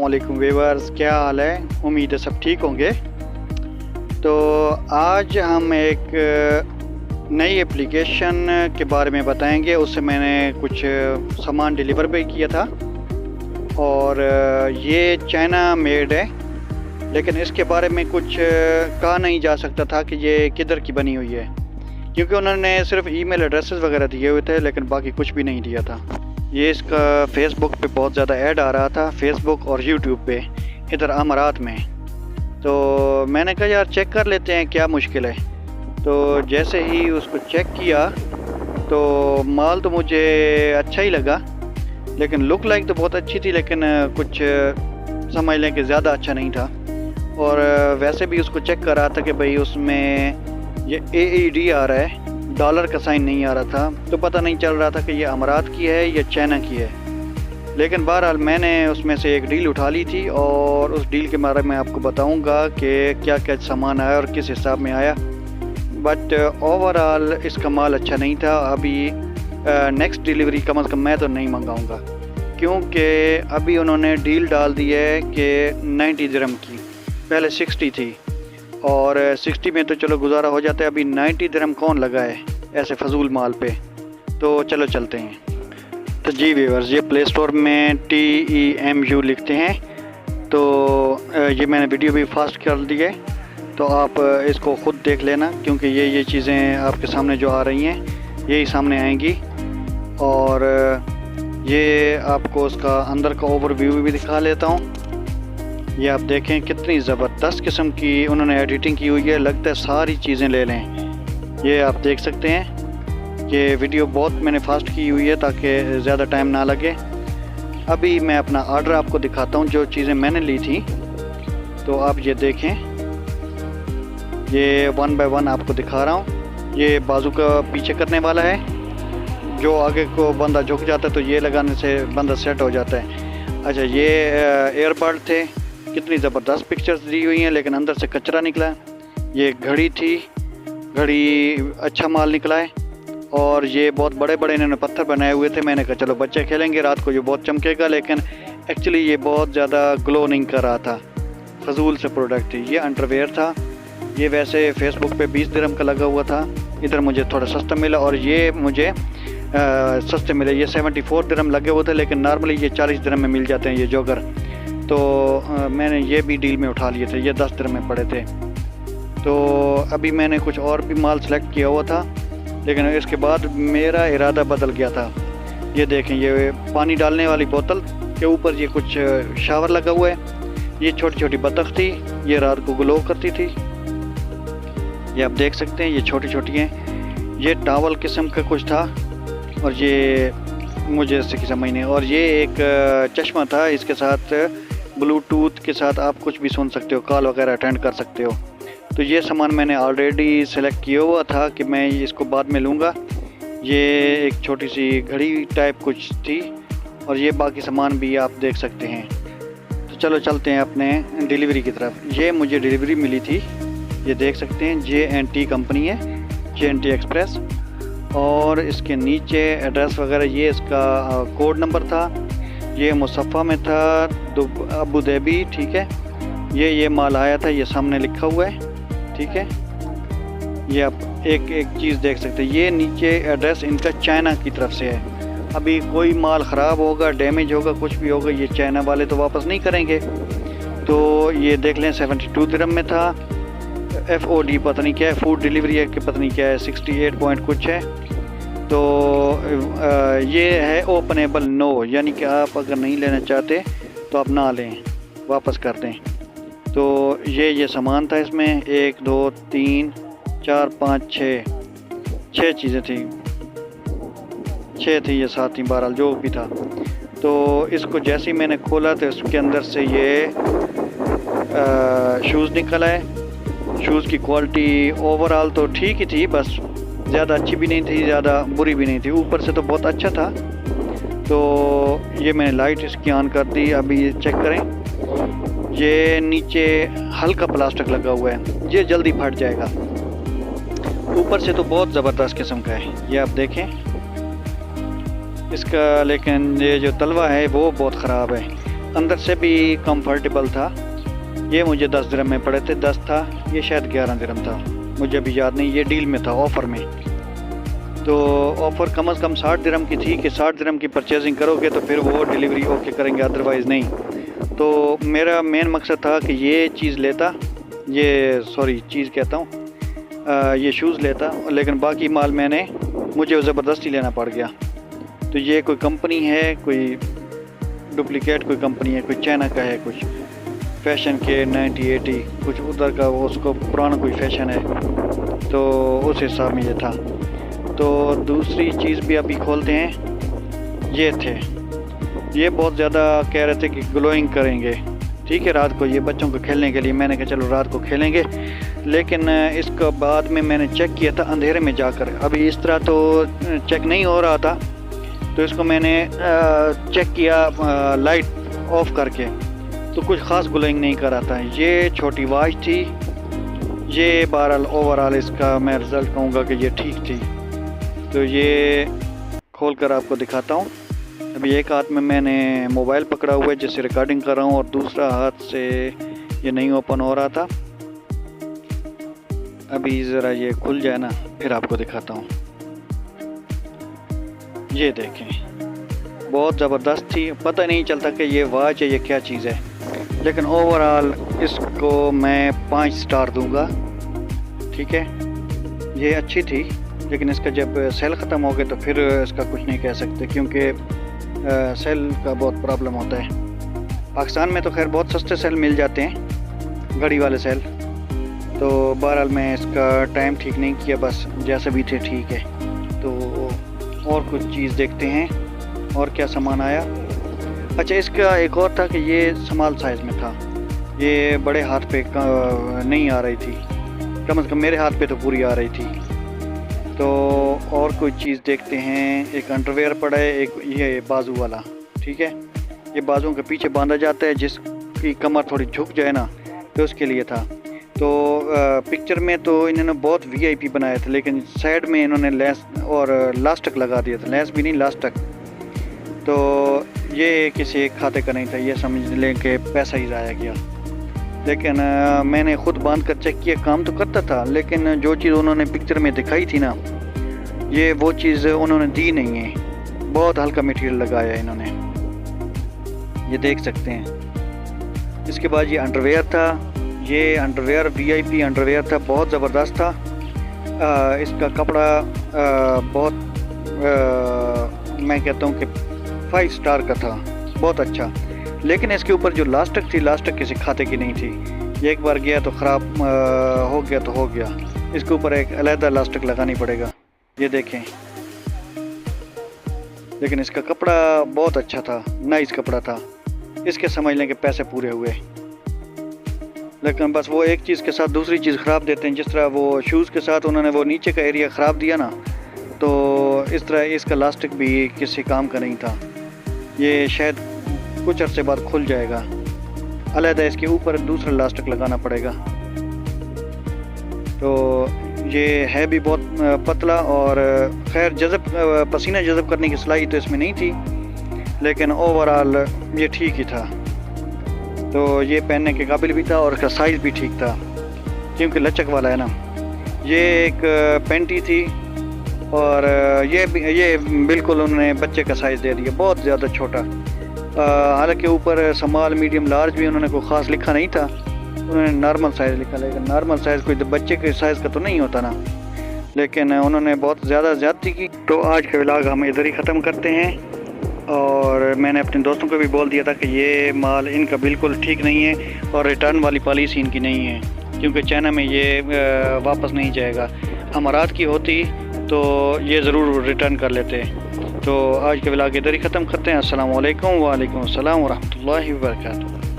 अस्सलामुअलैकुम व्यूअर्स, क्या हाल है। उम्मीद है सब ठीक होंगे। तो आज हम एक नई एप्लीकेशन के बारे में बताएंगे। उससे मैंने कुछ सामान डिलीवर भी किया था और ये चाइना मेड है, लेकिन इसके बारे में कुछ कहा नहीं जा सकता था कि ये किधर की बनी हुई है, क्योंकि उन्होंने सिर्फ ईमेल एड्रेसेस वगैरह दिए हुए थे, लेकिन बाकी कुछ भी नहीं दिया था। ये इसका फेसबुक पे बहुत ज़्यादा ऐड आ रहा था, फेसबुक और यूट्यूब पे, इधर अमारात में। तो मैंने कहा यार चेक कर लेते हैं क्या मुश्किल है। तो जैसे ही उसको चेक किया तो माल तो मुझे अच्छा ही लगा, लेकिन लुक लाइक तो बहुत अच्छी थी, लेकिन कुछ समझ लें कि ज़्यादा अच्छा नहीं था। और वैसे भी उसको चेक कर रहा था कि भाई उसमें ये AED आ रहा है, डॉलर का साइन नहीं आ रहा था, तो पता नहीं चल रहा था कि ये अमारात की है या चाइना की है। लेकिन बहरहाल मैंने उसमें से एक डील उठा ली थी और उस डील के बारे में आपको बताऊंगा कि क्या क्या सामान आया और किस हिसाब में आया। बट ओवरऑल इसका माल अच्छा नहीं था। अभी नेक्स्ट डिलीवरी कम से कम मैं तो नहीं मंगाऊंगा, क्योंकि अभी उन्होंने डील डाल दी है कि 90 दिरहम की, पहले 60 थी और 60 में तो चलो गुजारा हो जाता है, अभी 90 दिरहम कौन लगा है ऐसे फजूल माल पे। तो चलो चलते हैं। तो जी व्यूअर्स, ये प्ले स्टोर में TEMU लिखते हैं। तो ये मैंने वीडियो भी फास्ट कर दी है, तो आप इसको ख़ुद देख लेना, क्योंकि ये चीज़ें आपके सामने जो आ रही हैं यही सामने आएंगी। और ये आपको उसका अंदर का ओवरव्यू भी दिखा लेता हूँ। ये आप देखें कितनी ज़बरदस्त किस्म की उन्होंने एडिटिंग की हुई है, लगता है सारी चीज़ें ले लें। ये आप देख सकते हैं, ये वीडियो बहुत मैंने फास्ट की हुई है ताकि ज़्यादा टाइम ना लगे। अभी मैं अपना ऑर्डर आपको दिखाता हूँ, जो चीज़ें मैंने ली थी। तो आप ये देखें, ये 1 बाय 1 आपको दिखा रहा हूँ। ये बाजू का पीछे करने वाला है, जो आगे को बंदा झुक जाता है तो ये लगाने से बंदा सेट हो जाता है। अच्छा, ये एयरबड थे, कितनी ज़बरदस्त पिक्चर्स दी हुई हैं, लेकिन अंदर से कचरा निकला है। ये घड़ी थी, घड़ी अच्छा माल निकला है। और ये बहुत बड़े बड़े इन्होंने पत्थर बनाए हुए थे। मैंने कहा चलो बच्चे खेलेंगे रात को, ये बहुत चमकेगा, लेकिन एक्चुअली ये बहुत ज़्यादा ग्लो नहीं कर रहा था, फजूल से प्रोडक्ट थी। ये अंडरवेयर था, ये वैसे फेसबुक पे 20 दिरहम का लगा हुआ था, इधर मुझे थोड़ा सस्ता मिला। और ये मुझे सस्ते मिले, ये 74 दिरहम लगे हुए थे, लेकिन नॉर्मली ये 40 दिरहम में मिल जाते हैं ये जोगर। तो मैंने ये भी डील में उठा लिए थे, ये 10 दिरहम में पड़े थे। तो अभी मैंने कुछ और भी माल सेलेक्ट किया हुआ था, लेकिन इसके बाद मेरा इरादा बदल गया था। ये देखें, ये पानी डालने वाली बोतल के ऊपर ये कुछ शावर लगा हुआ है। ये छोटी छोटी बतख थी, ये रात को ग्लो करती थी, ये आप देख सकते हैं, ये छोटी छोटी हैं। ये टावल किस्म का कुछ था, और ये मुझे इससे समझ नहीं। और ये एक चश्मा था, इसके साथ ब्लूटूथ के साथ आप कुछ भी सुन सकते हो, कॉल वगैरह अटेंड कर सकते हो। तो ये सामान मैंने ऑलरेडी सेलेक्ट किया हुआ था कि मैं इसको बाद में लूँगा। ये एक छोटी सी घड़ी टाइप कुछ थी, और ये बाकी सामान भी आप देख सकते हैं। तो चलो चलते हैं अपने डिलीवरी की तरफ। ये मुझे डिलीवरी मिली थी, ये देख सकते हैं, JNT कंपनी है, JNT एक्सप्रेस। और इसके नीचे एड्रेस वगैरह, ये इसका कोड नंबर था। ये मुसफ़ा में था, अबू धाबी, ठीक है। ये माल आया था, ये सामने लिखा हुआ है, ठीक है। ये आप एक चीज़ देख सकते हैं, ये नीचे एड्रेस इनका चाइना की तरफ से है। अभी कोई माल ख़राब होगा, डैमेज होगा, कुछ भी होगा, ये चाइना वाले तो वापस नहीं करेंगे। तो ये देख लें, 72 दिरहम में था। FOD पता नहीं क्या है, फूड डिलीवरी है कि पता नहीं क्या है, 68 पॉइंट कुछ है। तो ये है ओपनेबल नो, यानी कि आप अगर नहीं लेना चाहते तो आप ना लें, वापस कर दें। तो ये सामान था इसमें, 1 2 3 4 5 6 चीज़ें थी, 6 थी, ये 7 थी, बहरहाल जो भी था। तो इसको जैसे ही मैंने खोला तो इसके अंदर से ये शूज़ निकला है। शूज़ की क्वालिटी ओवरऑल तो ठीक ही थी, बस ज़्यादा अच्छी भी नहीं थी, ज़्यादा बुरी भी नहीं थी। ऊपर से तो बहुत अच्छा था। तो ये मैंने लाइट इसकी ऑन कर दी। अभी ये चेक करें, ये नीचे हल्का प्लास्टिक लगा हुआ है, ये जल्दी फट जाएगा। ऊपर से तो बहुत ज़बरदस्त किस्म का है, ये आप देखें इसका, लेकिन ये जो तलवा है वो बहुत ख़राब है। अंदर से भी कंफर्टेबल था। ये मुझे 10 दिरहम में पड़े थे, 10 था, ये शायद 11 दिरहम था, मुझे अभी याद नहीं। ये डील में था, ऑफ़र में। तो ऑफ़र कम से कम 60 दिरहम की थी कि 60 दिरहम की परचेजिंग करोगे तो फिर वो डिलीवरी ओके करेंगे, अदरवाइज़ नहीं। तो मेरा मेन मकसद था कि ये चीज़ लेता, ये चीज़ कहता हूँ, ये शूज़ लेता, लेकिन बाकी माल मुझे ज़बरदस्ती लेना पड़ गया। तो ये कोई कंपनी है, कोई डुप्लिकेट कोई कंपनी है, कोई चाइना का है, कुछ फैशन के 90-80 कुछ उधर का, वो उसको पुराना कोई फैशन है, तो उस हिसाब में ये था। तो दूसरी चीज़ भी अभी खोलते हैं। ये थे, ये बहुत ज़्यादा कह रहे थे कि ग्लोइंग करेंगे, ठीक है, रात को ये बच्चों को खेलने के लिए। मैंने कहा चलो रात को खेलेंगे, लेकिन इसके बाद में मैंने चेक किया था अंधेरे में जाकर। अभी इस तरह तो चेक नहीं हो रहा था, तो इसको मैंने चेक किया लाइट ऑफ करके, तो कुछ ख़ास ग्लोइंग नहीं कर रहा था। ये छोटी वॉच थी। ये बहरहाल ओवरऑल इसका मैं रिज़ल्ट कहूँगा कि ये ठीक थी। तो ये खोल कर आपको दिखाता हूँ। अभी एक हाथ में मैंने मोबाइल पकड़ा हुआ है जिससे रिकॉर्डिंग कर रहा हूँ, और दूसरा हाथ से ये नहीं ओपन हो रहा था। अभी ज़रा ये खुल जाए ना, फिर आपको दिखाता हूँ। ये देखें, बहुत ज़बरदस्त थी। पता नहीं चलता कि ये वॉच है, ये क्या चीज़ है, लेकिन ओवरऑल इसको मैं 5 स्टार दूंगा, ठीक है। ये अच्छी थी, लेकिन इसका जब सेल ख़त्म हो गया तो फिर इसका कुछ नहीं कह सकते, क्योंकि सेल का बहुत प्रॉब्लम होता है। पाकिस्तान में तो खैर बहुत सस्ते सेल मिल जाते हैं, घड़ी वाले सेल। तो बहरहाल मैं इसका टाइम ठीक नहीं किया, बस जैसे भी थे ठीक है। तो और कुछ चीज़ देखते हैं और क्या सामान आया। अच्छा, इसका एक और था कि ये स्मॉल साइज़ में था, ये बड़े हाथ पे नहीं आ रही थी, कम से कम मेरे हाथ पे तो पूरी आ रही थी। तो और कोई चीज़ देखते हैं। एक अंडरवेयर पड़ा है, एक ये बाजू वाला, ठीक है, ये बाजुओं के पीछे बांधा जाता है, जिसकी कमर थोड़ी झुक जाए ना, तो उसके लिए था। तो पिक्चर में तो इन्होंने बहुत वीआईपी बनाया था, लेकिन साइड में इन्होंने लेस और लास्टक लगा दिया था, लेस भी नहीं लास्टक। तो ये किसी एक खाते का नहीं था, ये समझ लें कि पैसा ही ज़ाया गया। लेकिन मैंने ख़ुद बांध कर चेक किया, काम तो करता था, लेकिन जो चीज़ उन्होंने पिक्चर में दिखाई थी ना, ये वो चीज़ उन्होंने दी नहीं है। बहुत हल्का मटेरियल लगाया है इन्होंने, ये देख सकते हैं। इसके बाद ये अंडरवेयर था, ये अंडरवेयर वीआईपी अंडरवेयर था, बहुत ज़बरदस्त था। इसका कपड़ा बहुत मैं कहता हूँ कि 5 स्टार का था, बहुत अच्छा। लेकिन इसके ऊपर जो लास्टक थी, लास्टक किसी खाते की नहीं थी। ये एक बार गया तो ख़राब हो गया तो हो गया। इसके ऊपर एक अलहदा लास्टक लगानी पड़ेगा, ये देखें। लेकिन इसका कपड़ा बहुत अच्छा था, नाइस कपड़ा था। इसके समझ लें कि पैसे पूरे हुए। लेकिन बस वो एक चीज़ के साथ दूसरी चीज़ ख़राब देते हैं। जिस तरह वो शूज़ के साथ उन्होंने वो नीचे का एरिया ख़राब दिया ना, तो इस तरह इसका लास्टिक भी किसी काम का नहीं था। ये शायद कुछ अरसे बाद खुल जाएगा, अलहदा इसके ऊपर दूसरा लास्टिक लगाना पड़ेगा। तो ये है भी बहुत पतला, और खैर पसीना जज़ब करने की सलाहियत तो इसमें नहीं थी, लेकिन ओवरऑल ये ठीक ही था। तो ये पहनने के काबिल भी था, और इसका साइज़ भी ठीक था, क्योंकि लचक वाला है ना। ये एक पेंटी थी, और ये बिल्कुल उन्होंने बच्चे का साइज़ दे दिया, बहुत ज़्यादा छोटा। हालांकि ऊपर स्मॉल मीडियम लार्ज भी उन्होंने कोई ख़ास लिखा नहीं था, उन्होंने नॉर्मल साइज़ लिखा। लेकिन नॉर्मल साइज़ कोई बच्चे के साइज़ का तो नहीं होता ना, लेकिन उन्होंने बहुत ज़्यादा ज़्यादती की। तो आज का व्लॉग हम इधर ही ख़त्म करते हैं। और मैंने अपने दोस्तों को भी बोल दिया था कि ये माल इनका बिल्कुल ठीक नहीं है, और रिटर्न वाली पॉलिसी इनकी नहीं है, क्योंकि चाइना में ये वापस नहीं जाएगा। अमारात की होती तो ये ज़रूर रिटर्न कर लेते। तो आज के व्लॉग इधर ही ख़त्म करते हैं। अस्सलाम वालेकुम, वालेकुम अस्सलाम व रहमतुल्लाहि व बरकातुहू।